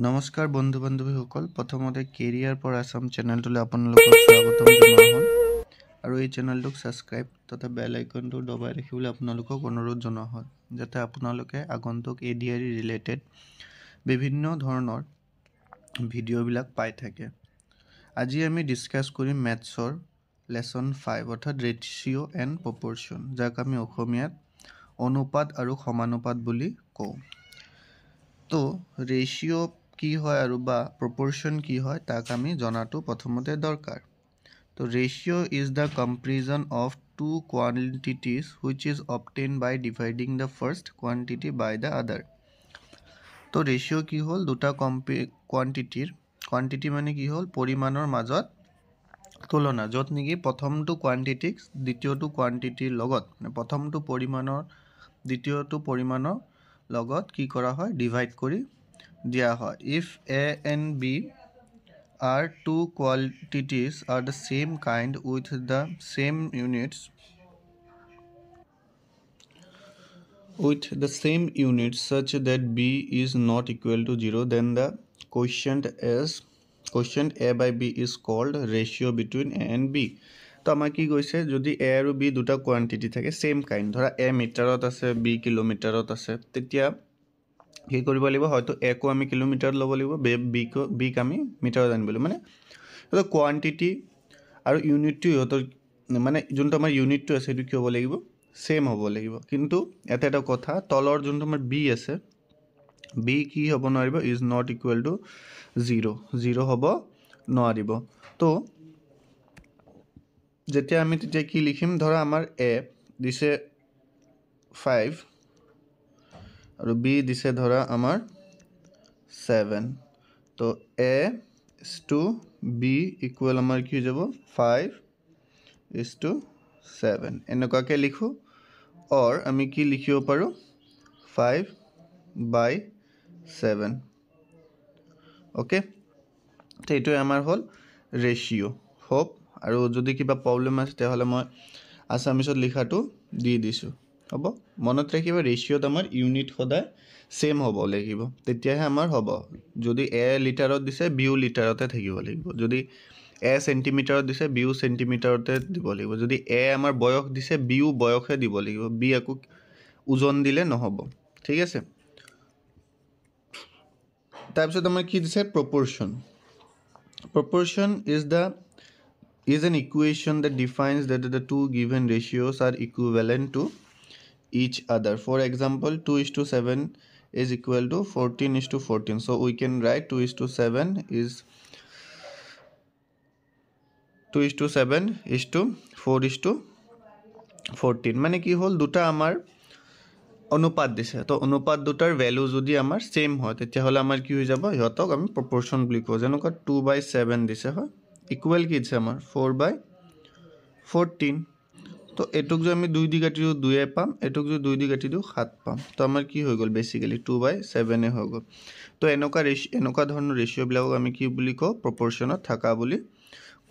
নমস্কাৰ বন্ধু বান্ধৱীসকল প্ৰথমতে কেৰিয়াৰ ফৰ আছাম চেনেলটোলৈ আপোনালোকক স্বাগতম জনোৱা হ'ল আৰু এই চেনেলটোক ছাবস্ক্ৰাইব তথা বেল আইকনটো দবাই ৰাখিবলৈ আপোনালোকক অনুৰোধ জনোৱা হ'ল যাতে আপোনালোকে আগন্তুক এডিআৰই ৰিলেটেড বিভিন্ন ধৰণৰ ভিডিঅ'বিলাক পাই থাকে। আজি আমি ডিছকাছ কৰিম মেথছৰ লেসন 5 অৰ্থাৎ ৰেচিঅ' এণ্ড প্ৰপৰ্শ্যন, যাক আমি অসমীয়াত অনুপাত আৰু সমানুপাত বুলি কওঁ। তো ৰেচিঅ' কি হয় আৰু বা প্ৰপৰ্শ্যন কি হয় তাক আমি জনাটো প্ৰথমতে দৰকাৰ। তো ratio' is the comparison of two quantities which is obtain by dividing the first quantity by the other. তো ৰেচিঅ' কি হ'ল দুটা কোৱান্টিটি মানে কি হ'ল পৰিমাণৰ মাজত তুলনা, য'ত নেকি প্ৰথমটো কোৱান্টিটিক দ্বিতীয়টো কোৱান্টিটিৰ লগত প্ৰথমটো পৰিমাণৰ দ্বিতীয়টো পৰিমাণৰ লগত কি কৰা হয় ডিভাইড কৰি দিয়া হয়। If A and B are two quantities are the same kind with the same units such that B is not equal to 0, then the quotient A by B is called ratio between A and B. তো আমাৰ কি কৈছে যদি A আৰু B দুটা quantity থাকে same kind, ধৰা A মিটাৰত আছে B কিলোমিটাৰত আছে, তেতিয়া কি কৰিব লাগিব হয়তো A কো আমি কিলোমিটাৰত ল'ব লাগিব, বিক আমি মিটাৰত আনিব লাগিব। মানে এটা কোৱান্টিটি আৰু ইউনিটটো ইহঁতৰ মানে যোনটো আমাৰ ইউনিটটো আছে সেইটো কি হ'ব লাগিব সেম হ'ব লাগিব। কিন্তু এটা কথা তলৰ যোনটো আমাৰ B আছে B কি হ'ব নোৱাৰিব ইজ নট ইকুৱেল টু 0 হ'ব নোৱাৰিব। তো যেতিয়া আমি তেতিয়া কি লিখিম, ধৰা আমাৰ A দিছে 5 আৰু B দিছে ধৰা আমাৰ 7, তো A is to B equal আমাৰ কি হৈ যাব 5:7 এনেকুৱাকৈ লিখোঁ। অৰ আমি কি লিখিব পাৰোঁ 5/7। অ'কে, তো এইটোৱে আমাৰ হ'ল ৰেচিঅ'। হোপ আৰু যদি কিবা প্ৰব্লেম আছে তেতিয়াহ'লে মই আছামিছত লিখাটো দি দিছোঁ। হ'ব, মনত ৰাখিব ৰেচিঅ'ত আমাৰ ইউনিট সদায় সেম হ'ব লাগিব, তেতিয়াহে আমাৰ হ'ব। যদি A লিটাৰত দিছে বিও লিটাৰতে থাকিব লাগিব, যদি A চেণ্টিমিটাৰত দিছে বিও চেণ্টিমিটাৰতে দিব লাগিব, যদি A আমাৰ বয়স দিছে বিও বয়সে দিব লাগিব, বি আকৌ ওজন দিলে নহ'ব। ঠিক আছে, তাৰপিছত আমাৰ কি দিছে প্ৰপৰ্শ্যন। প্ৰপৰ্শ্যন is an equation that defines that the two given ratios are equivalent to each other. For example, 2:7 is equal to 14:14. So we can write 2:7 is 4:14। মানে কি হ'ল দুটা আমাৰ অনুপাত দিছে, তো অনুপাত দুটাৰ ভ্যালু যদি আমাৰ সেম হয় তেতিয়াহ'লে আমাৰ কি হৈ যাব ইহঁতক আমি প্ৰপৰ্শ্যন বুলি কওঁ। যেনেকুৱা 2/7 দিছে হয় ইকুৱেল কি দিছে আমাৰ 4/14। তো এইটোক যদি আমি 2 দি কাটি দিওঁ 2 পাম, এইটোক যদি 2 দি কাটি দিওঁ 7 পাম। তো আমাৰ কি হৈ গ'ল বেচিকেলি 2/7 হৈ গ'ল। তো এনেকুৱা ধৰণৰ ৰেচিঅ'বিলাকক আমি কি বুলি কওঁ প্ৰপৰ্শ্যনত থকা বুলি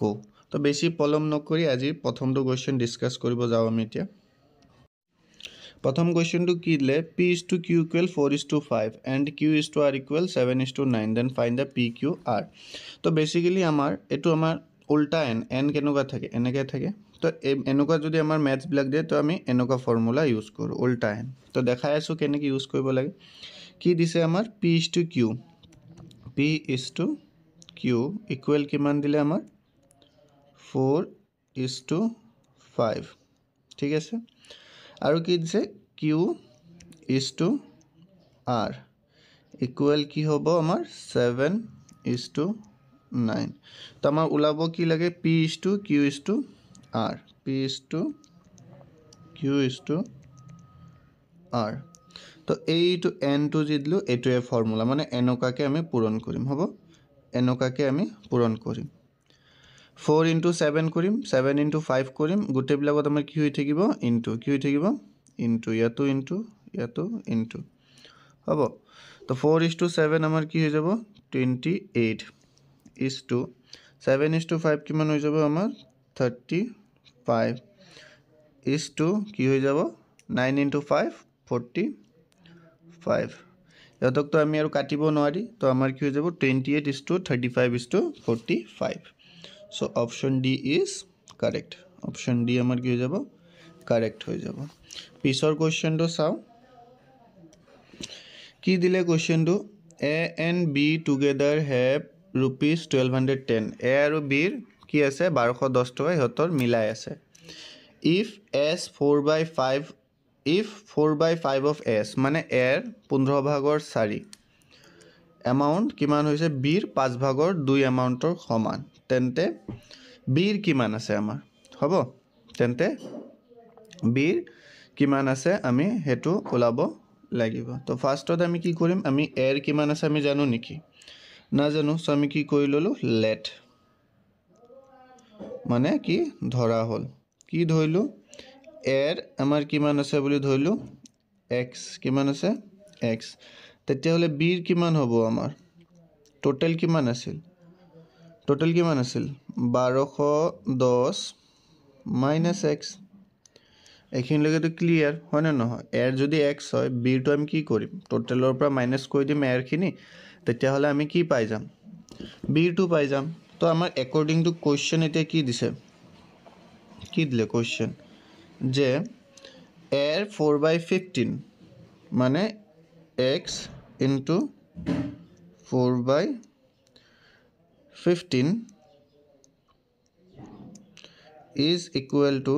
কওঁ। তো বেছি পলম নকৰি আজি প্ৰথমটো কুৱেশ্যন ডিছকাছ কৰিব যাওঁ আমি এতিয়া। প্ৰথম কুৱেশ্যনটো কি দিলে P/Q equal 4:5 and Q/R equal 7:9, then find the PQR। তো বেচিকেলি আমাৰ এইটো আমাৰ উল্টা এন কেনেকুৱা থাকে এনেকৈ থাকে। তো এনেকুৱা যদি আমাৰ মেথছবিলাক দিয়ে তো আমি এনেকুৱা ফৰ্মুলা ইউজ কৰোঁ উল্টা এন। তো দেখাই আছোঁ কেনেকৈ ইউজ কৰিব লাগে। কি দিছে আমাৰ P/Q ইকুৱেল কিমান দিলে আমাৰ 4:5। ঠিক আছে, আৰু কি দিছে Q/R ইকুৱেল কি হ'ব আমাৰ 7:9। তো আমাৰ ওলাব কি লাগে P/Q/R। তো এইটো এনটো যি দিলোঁ এইটোৱে ফৰ্মুলা, মানে এনেকুৱাকৈ আমি পূৰণ কৰিম। হ'ব, এনেকুৱাকৈ আমি পূৰণ কৰিম। 4:7 কৰিম, 7:5 কৰিম, গোটেইবিলাকত আমাৰ কি হৈ থাকিব ইনটু, কি হৈ থাকিব ইনটু, ইয়াতো ইনটু ইয়াতো ইনটু। হ'ব, তো 4:7 আমাৰ কি হৈ যাব 28 ইছটু 7:5 কিমান হৈ যাব আমাৰ 35 ইছটু কি হৈ যাব 9 × 5 45। ইহঁতকতো আমি আৰু কাটিব নোৱাৰি তো আমাৰ কি হৈ যাব 28:35:45 so option D is correct option D আমাৰ কি হৈ যাব কাৰেক্ট হৈ যাব পিছৰ কোৱেশ্চনটো চাও কি দিলে কোৱেশ্চনটো A and B together have ₹1210 A আৰু বিৰ কি আছে 1210 টকা ইহঁতৰ মিলাই আছে if s 4/5 if 4/5 of s মানে এৰ 15 ভাগৰ 4 এমাউন্ট কিমান হৈছে বিৰ 5 ভাগৰ 2 এমাউন্টৰ সমান তেন্তে বিৰ কিমান আছে আমাৰ হ'ব তেন্তে বিৰ কিমান আছে আমি হেতু ওলাব লাগিব তো ফাৰ্স্টত আমি কি কৰিম আমি এৰ কিমান আছে আমি জানো নেকি না জানো সো আমি কি কৰি ললো লেট মানে কি ধৰা হল কি ধৰিলো এৰ আমাৰ কিমান আছে বুলি ধৰিলো x কিমান আছে x তেতিয়া হলে বিৰ কিমান হ'ব আমাৰ টোটাল কিমান আছিল 1210 minus x এখিনলৈকে তো ক্লিয়াৰ হয় না নহয় এৰ যদি x হয় বিৰ তো আমি কি কৰিম টোটালৰ পৰা মাইনাস কৰি দিম এৰ খিনি তেতিয়া হলে আমি কি পাই যাম বিৰ তো পাই যাম তো আমাৰ একৰ্ডিং টু কোৱেশ্চন এতিয়া কি দিছে কি দিলে কোৱেশ্চন যে এৰ 4/15 মানে x into 4/15 is equal to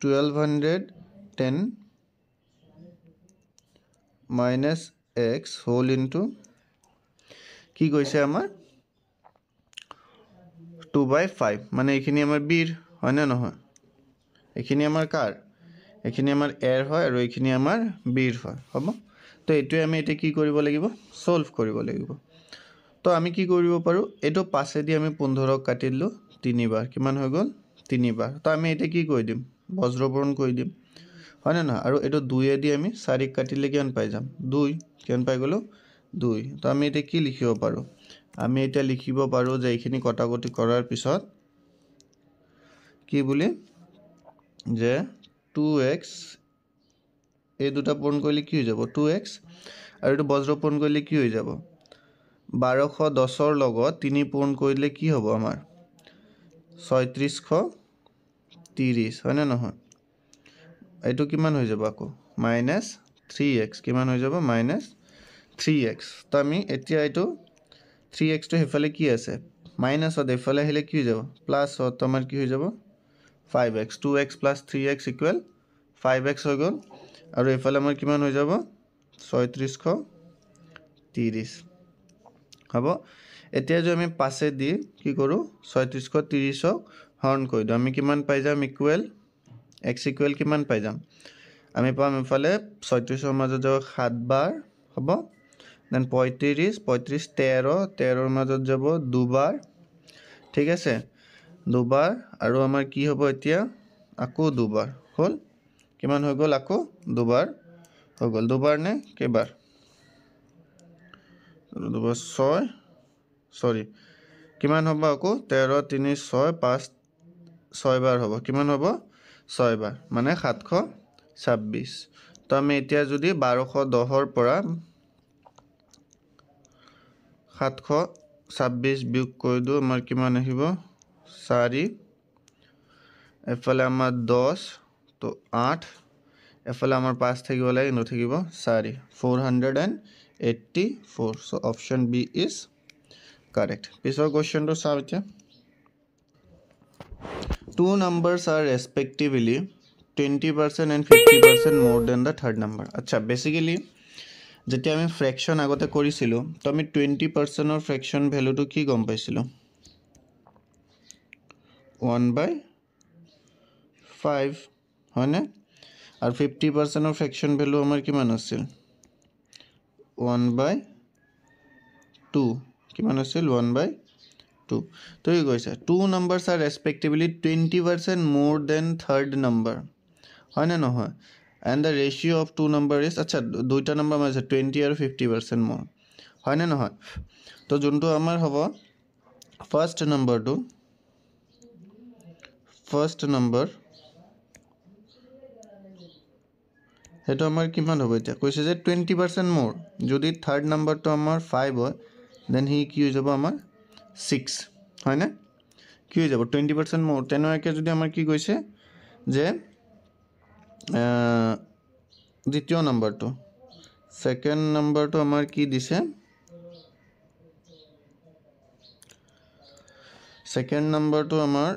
1210 minus x whole into কি কৈছে আমাৰ 2/5 মানে এখিনি আমাৰ বিৰ হয় না নহয় এখিনি আমাৰ কাৰ এখিনি আমাৰ এৰ হয় আৰু এখিনি আমাৰ বিৰ হয় হ'ব তো এটোৱে আমি এটা কি কৰিব লাগিব সলভ কৰিব লাগিব তো আমি কি কৰিব পাৰো এটো পাছে দি আমি 15 কাটি দিলো 3 বাৰ কিমান হৈ গল 3 বাৰ তো আমি এটা কি কৰি দিম বজ্ৰপূৰণ কৰি দিম হয় না নহয় আৰু এটো 2 এ দি আমি 4 কাটিলে কিমান পাই যাম 2 কিমান পাই গলো 2 তো আমি এটা কি লিখিব পাৰো আমি এটা লিখিব পাৰো যে এইখিনি কটাকটি কৰাৰ পিছত কি বুলি যে 2x এই দুটা পূৰণ কৰিলে কি হৈ যাব 2x আৰু এটো বজ্ৰপূৰণ কৰিলে কি হৈ যাব 1210 ৰ লগত 3 পূৰণ কৰিলে কি হ'ব আমাৰ 3630 হয় না নহয় এটো কিমান হৈ যাব আকৌ -3x কিমান হৈ যাব -3x তো আমি এতিয়া এটো 3x তো হেফালে কি আছে মাইনাস অত হেফালে আহিলে কি হৈ যাব প্লাস অত আমাৰ কি হৈ যাব 5x 2x plus 3x equal 5x হৈ গল আৰু এফালে আমাৰ কিমান হৈ যাব 3630 হ'ব এতিয়া যে আমি পাছে দি কি কৰো 3630 ক হৰণ কৰি দিও আমি কিমান পাই যাম ইকুৱেল x ইকুৱেল কিমান পাই যাম আমি পাম এফালে 36 ৰ মাজত যাব 7 বাৰ হ'ব দেন 35 13 13 ৰ মাজত যাব 2 বাৰ ঠিক আছে 2 বাৰ আৰু আমাৰ কি হ'ব এতিয়া আকৌ 2 বাৰ হল কিমান হৈ গল আকৌ 2 বাৰ হৈ গল 2 বাৰ নে কেবাৰ 2 বাৰ 6 সৰি কিমান হ'ব আকৌ 13 3 6 5 6 বাৰ হ'ব কিমান হ'ব 6 বাৰ মানে 726 তো আমি এতিয়া যদি 1210 ৰ পৰা 726 বিয়োগ কৰি দিও আমাৰ কিমান আহিব 4 এফালে আমাৰ 10 তো 8 এফালে আমাৰ 5 থাকিব লাগে নথকিব 4 484 so option b is correct পিছৰ কোৱেশ্চনটো চাও এতিয়া two numbers are respectively 20% and 50% more than the third number আচ্ছা বেসিক্যালি যেতিয়া আমি ফ্র্যাকশন আগতে কৰিছিলো তো আমি 20% ৰ ফ্ৰ্যাকশন ভ্যালুটো কি গম পাইছিলো 1/5 হয়নে আৰ 50% ৰ ফ্ৰ্যাকশন ভ্যালু আমাৰ কিমান আছিল 1/2 কিমান আছিল 1/2 তো কি কৈছে two numbers are respectively 20% more than third number হয় না নহয় and the ratio of two number is আচ্ছা দুইটা নাম্বার মানে 20 আৰু 50% more হয় না নহয় তো যোনটো আমাৰ হ'ব ফাৰ্স্ট নাম্বাৰ সেইটো আমাৰ কিমান হ'ব এতিয়া কৈছে যে 20% মোৰ যদি থাৰ্ড নাম্বাৰটো আমাৰ 5 হয় দেন হি কি হৈ যাব আমাৰ 6 হয়নে কি হৈ যাব 20% মোৰ তেনেকৈ যদি আমাৰ কি কৈছে যে দ্বিতীয় নাম্বাৰটো সেকেন্ড নাম্বাৰটো আমাৰ কি দিছে সেকেন্ড নাম্বাৰটো আমাৰ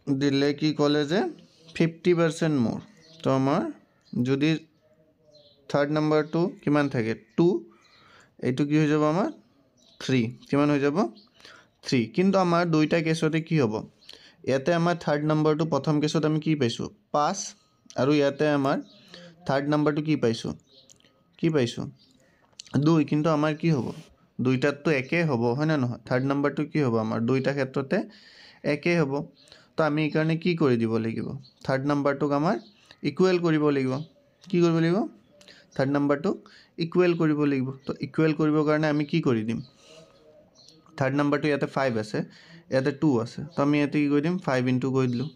দিলে কি ক'লে যে 50% মোৰ তো আমাৰ যদি থাৰ্ড নাম্বাৰটো কিমান থাকে 2 এইটো কি হৈ যাব আমাৰ 3 কিমান হৈ যাব 3 কিন্তু আমাৰ দুইটা কেছতে কি হ'ব ইয়াতে আমাৰ থাৰ্ড নাম্বাৰটো প্ৰথম কেছত আমি কি পাইছো 5 আৰু ইয়াতে আমাৰ থাৰ্ড নাম্বাৰটো কি পাইছো 2 কিন্তু আমাৰ কি হ'ব দুইটাতো একে হ'ব হয় না নহয় থাৰ্ড নাম্বাৰটো কি হ'ব আমাৰ দুইটা ক্ষেত্ৰতে একে হ'ব তো আমি এই কাৰণে কি কৰি দিব লাগিব থাৰ্ড নাম্বাৰটোক আমাৰ ইকুৱেল কৰিব লাগিব কি কৰিব লাগিব থাৰ্ড নাম্বাৰটোক ইকুৱেল কৰিব লাগিব তো ইকুৱেল কৰিবৰ কাৰণে আমি কি কৰি দিম থাৰ্ড নাম্বাৰটো ইয়াতে 5 আছে ইয়াতে 2 আছে তো আমি ইয়াতে কি কৰি দিম 5 ইনটু কৰি দিলো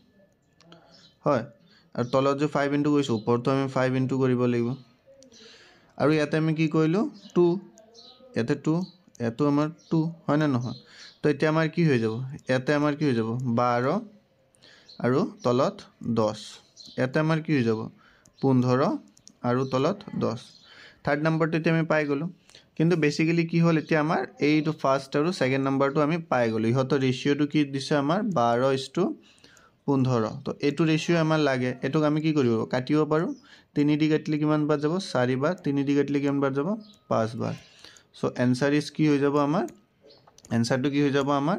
হয় আৰু তলত যে 5 ইনটু কৰিছো ওপৰটো আমি 5 ইনটু কৰিব লাগিব আৰু ইয়াতে আমি কি কৰিলো 2 ইয়াতে 2 এটো আমাৰ 2 হয় না নহয় তো এতিয়া আমাৰ কি হৈ যাব ইয়াতে আমাৰ কি হৈ যাব 12 আৰু তলত 10 ইয়াতে আমাৰ কি হৈ যাব 15 আৰু তলত 10 থাৰ্ড নাম্বাৰটো এতিয়া আমি পাই গলো কিন্তু বেসিক্যালি কি হল এতিয়া আমাৰ এইটো ফাৰ্স্ট আৰু সেকেন্ড নাম্বাৰটো আমি পাই গলো ইহতৰ ৰেশিওটো কি দিছে আমাৰ 12:15 তো এইটো ৰেশিও আমাৰ লাগে এটোক আমি কি কৰিব কাটিব পাৰো 3 দি কাটিলে কিমান বাৰ যাব 4 বাৰ 3 দি কাটিলে কিমান বাৰ যাব 5 বাৰ সো आंसर ইজ কি হৈ যাব আমাৰ आंसरটো কি হৈ যাব আমাৰ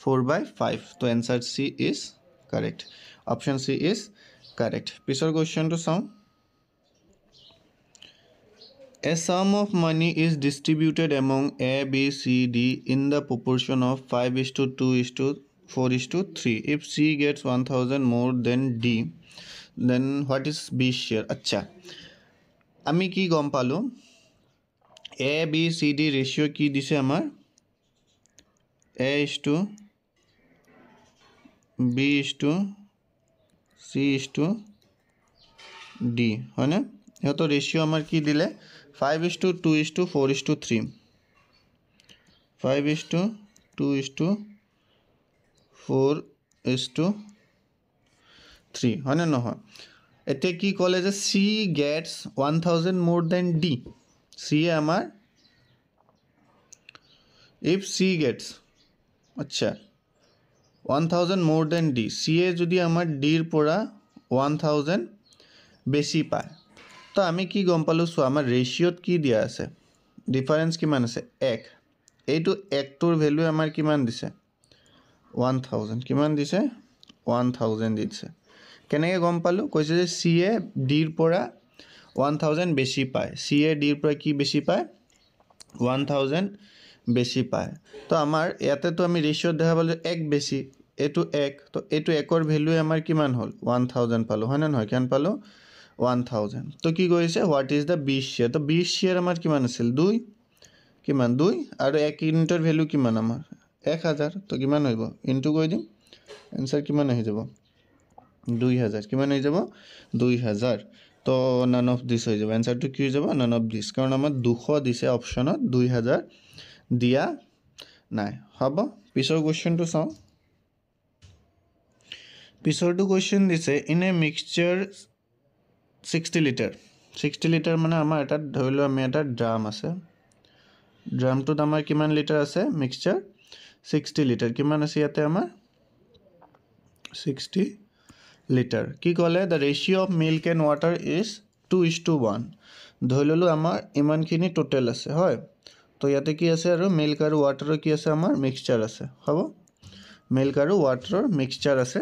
4/5 তো answer C is correct option C is correct পিছৰ কোৱেশ্চনটো চাও A sum of money is distributed among A, B, C, D in the proportion of 5:2:4:3. If C gets 1000 more than D, then what is B's share? अच्छा, আমি কি গম পালো A, B, C, D ratio কি দিছে আমাৰ A:B:C:D হয় না এটো রেশিও আমার কি দিলে 5:2:4:3 5:2:4:3 হয় না নহয় এতে কি কলে যে C gets 1000 more than D C আমার if C gets আচ্ছা 1000 more than D C এ যদি আমার D এর পৰা 1000 বেশি পায় তো আমি কি গম পালো সো আমাৰ ৰেশিওত কি দিয়া আছে ডিফাৰেন্স কিমান আছে 1 এইটো 1 টোৰ ভ্যালু আমাৰ কিমান দিছে 1000 কিমান দিছে 1000 দিছে কেনেকৈ গম পালো কৈছে যে C এ D এৰ পৰা 1000 বেশি পায় C এ D এৰ পৰা কি বেশি পায় 1000 বেশি পায় তো আমাৰ ইয়াতে তো আমি ৰেশিও দেখা পালো 1 বেশি এটো 1 তো এটো 1 এৰ ভ্যালু আমাৰ কিমান হল 1000 পালো হয় না নহয় কিমান পালো 1000 তো কি কৈছে what is the B share তো B শেয়াৰ আমাৰ কিমান আছিল 2 কিমান 2 আৰু 1 ইউনিটৰ ভ্যালু কিমান আমাৰ 1000 তো কিমান হইব ইনটু কৰি দিম आंसर কিমান হৈ যাব 2000 কিমান হৈ যাব 2000 তো নান অফ দিস হৈ যাব आंसर টো কি হৈ যাব নান অফ দিস কাৰণ আমাৰ 200 দিছে অপচনত 2000 দিয়া নাই হ'ব পিছৰ কোৱেশ্চনটো চাও পিছৰটো কোৱেশ্চন দিছে ইন এ মিক্সচাৰ 60 লিটাৰ মানে আমাৰ এটা ধৰিলো আমি এটা ড্ৰাম আছে ড্ৰামটোত আমাৰ কিমান লিটাৰ আছে মিক্সচাৰ 60 লিটাৰ কিমান আছে ইয়াতে আমাৰ 60 লিটাৰ কি ক'লে the ratio of milk and water is 2:1 ধৰিলো আমাৰ ইমানখিনি টোটাল আছে হয় তো ইয়াতে কি আছে আৰু মিল্ক আৰু ওয়াটাৰৰ কি আছে আমাৰ মিক্সচাৰ আছে হ'ব মিল্ক আৰু ওয়াটাৰৰ মিক্সচাৰ আছে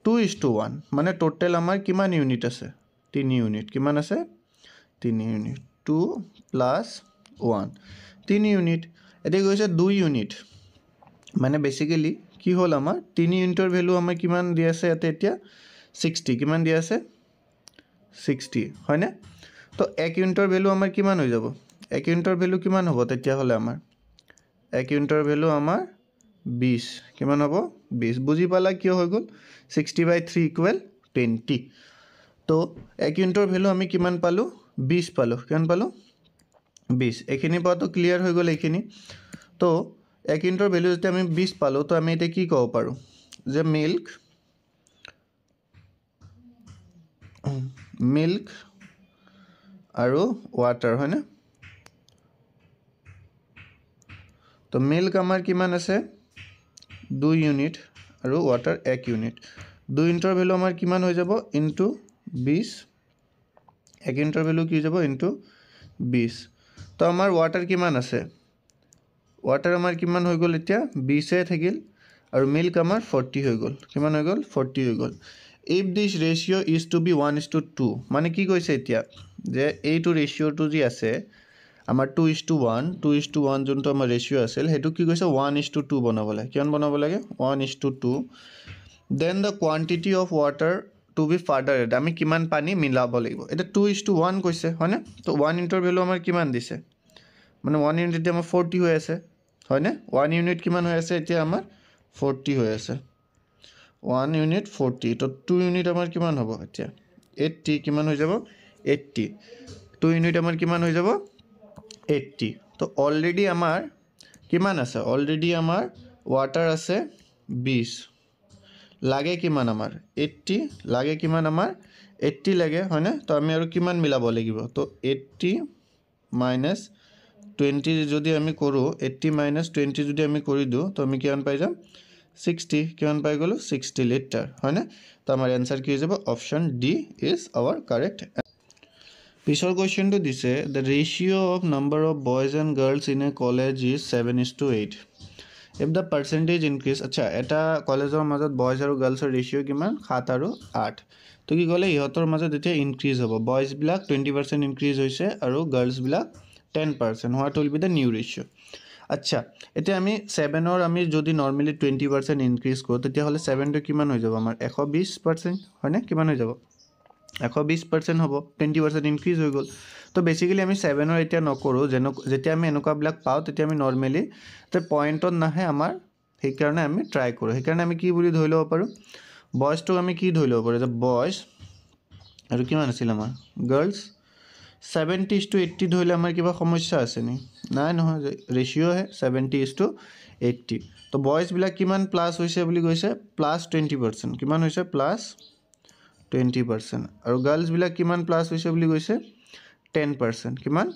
2:1 মানে টোটাল আমাৰ কিমান ইউনিট আছে 3 ইউনিট কিমান আছে 3 ইউনিট 2 + 1 3 ইউনিট এতে কৈছে 2 ইউনিট মানে বেসিক্যালি কি হল আমাৰ 3 ইউনিটৰ ভ্যালু আমাৰ কিমান দি আছে এতে এতিয়া 60 কিমান দি আছে 60 হয় না তো 1 ইউনিটৰ ভ্যালু আমাৰ কিমান হৈ যাব 1 ইউনিটৰ ভ্যালু কিমান হ'ব তেতিয়া হলে আমাৰ 1 ইউনিটৰ ভ্যালু আমাৰ 20 কিমান হ'ব 20 বুজি পালা কিয় হৈ গল 60/3 = 20 তো 1 ইউনিটৰ ভ্যালু আমি কিমান পালো 20 পালো কিমান পালো 20 এখিনি পাতো ক্লিয়াৰ হৈ গ'ল এখিনি তো 1 ইউনিটৰ ভ্যালু যেতিয়া আমি 20 পালো তো আমি এটা কি ক'ব পাৰো যে মিল্ক আৰু ওয়াটাৰ হয়নে তো মিল্ক আমাৰ কিমান আছে 2 ইউনিট আৰু ওয়াটাৰ 1 ইউনিট 2 ইউনিটৰ ভ্যালু আমাৰ কিমান হৈ যাব ইনটু 20 1 ইউনিটৰ ভ্যালু কি যাব ইনটু 20 তো আমাৰ ওয়াটাৰ কিমান আছে ওয়াটাৰ আমাৰ কিমান হৈ গ'ল এতিয়া 20 এ থাকিল আৰু মিল্ক আমাৰ 40 হৈ গ'ল কিমান হৈ গ'ল 40 হৈ গ'ল if this ratio is to be 1:2 মানে কি কৈছে এতিয়া যে এইটো ৰেশিওটো যি আছে আমাৰ 2:1 যোনটো আমাৰ ৰেশিও আছিল হেতু কি কৈছে 1:2 বনাব লাগে কিমান বনাব লাগে 1:2 then the quantity of water to be further added আমি কিমান পানী মিলাব লাগিব এটা 2:1 কৈছে হয়নে তো 1 ইউনিটৰ ভ্যালু আমাৰ কিমান দিছে মানে 1 ইউনিট এতিয়া আমাৰ 40 হৈ আছে হয়নে 1 ইউনিট কিমান হৈ আছে এতিয়া আমাৰ 40 হৈ আছে 1 ইউনিট 40 তো 2 ইউনিট আমাৰ কিমান হ'ব এতিয়া 80 কিমান হৈ যাব 80 2 ইউনিট আমাৰ কিমান হৈ যাব 80 তো অলৰেডি আমাৰ কিমান আছে অলৰেডি আমাৰ ওয়াটাৰ আছে 20 লাগে কিমান আমাৰ 80 লাগে কিমান আমাৰ 80 লাগে হয়নে তো আমি আৰু কিমান মিলাব লাগিব তো 80 minus 20 যদি আমি কৰো 80 minus 20 যদি আমি কৰি দিও তো আমি কিমান পাই যাম 60 কিমান পাই গলো 60 লিটাৰ হয়নে তো আমাৰ आंसर কি হৈ যাব option D is our correct পিছৰ কোৱেশ্চনটো দিছে the ratio of number of boys and girls in a college is 7:8 if the percentage increase আচ্ছা এটা কলেজৰ মাজত বয়জ আৰু গাৰ্লছৰ ৰেশিও কিমান 7 আৰু 8 তো কি গলে ইহতৰ মাজত এতিয়া ইনক্ৰিজ হ'ব বয়জ বিলাক 20% ইনক্ৰিজ হৈছে আৰু গাৰ্লছ বিলাক 10% what will be the new ratio আচ্ছা এতিয়া আমি 7 or আমি যদি নরমালি 20% ইনক্রিজ কৰো তেতিয়া হলে 7 টো কিমান হৈ যাব আমাৰ 120% হয়নে কিমান হৈ যাব 120% হ'ব 20% ইনক্ৰিজ হৈ গল তো বেসিক্যালি আমি 7 or এতিয়া নকৰো যেতিয়া আমি এনেকুৱা ব্লক পাও তেতিয়া আমি নৰমালি তে পয়েন্টত নাহে আমাৰ সেই কাৰণে আমি ট্ৰাই কৰো সেই কাৰণে আমি কি বুলি ধৰি লব পাৰো বয়জ টো আমি কি ধৰি লব পাৰো যে বয়জ আৰু কিমান আছিল আমাৰ গাৰ্লছ 70:80 ধৰিলে আমাৰ কিবা সমস্যা আছে নি নাই নহয় ৰেশিও হে 70:80 তো বয়জ বিলাক কিমান প্লাস হৈছে বুলি কৈছে +20% কিমান হৈছে +20% আৰু গাৰ্লছ বিলাক কিমান প্লাস হৈছে বুলি কৈছে 10% কিমান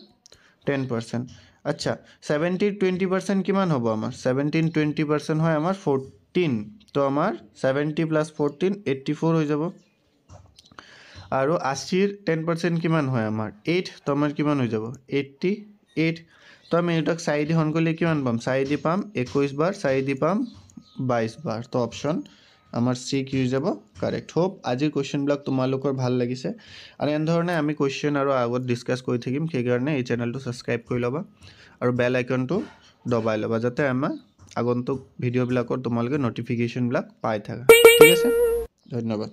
10% আচ্ছা 70-20% কিমান হ'ব আমাৰ 17-20% হয় আমাৰ 14 তো আমাৰ 70 + 14 84 হৈ যাব আৰু 80 10% কিমান হয় আমাৰ 8 তো আমাৰ কিমান হৈ যাব 88 তো আমি এটাক 4 দি হন কৰিলে কিমান পাম 4 দি পাম 21 বাৰ 4 দি পাম 22 বাৰ তো অপচন আমাৰ সি কি হৈ যাব কাৰেক্ট হোপ আজি কোৱেশ্চন ব্লক তোমালোকৰ ভাল লাগিছে আৰু এন ধৰণে আমি কোৱেশ্চন আৰু আগত ডিসকাস কৰি থাকিম সেই কাৰণে এই চেনেলটো সাবস্ক্ৰাইব কৰি লবা আৰু বেল আইকনটো দবাই লবা যাতে আমাৰ আগন্তুক ভিডিও বিলাকৰ তোমালোকে নটিফিকেশন বিলাক পাই থাকা ঠিক আছে ধন্যবাদ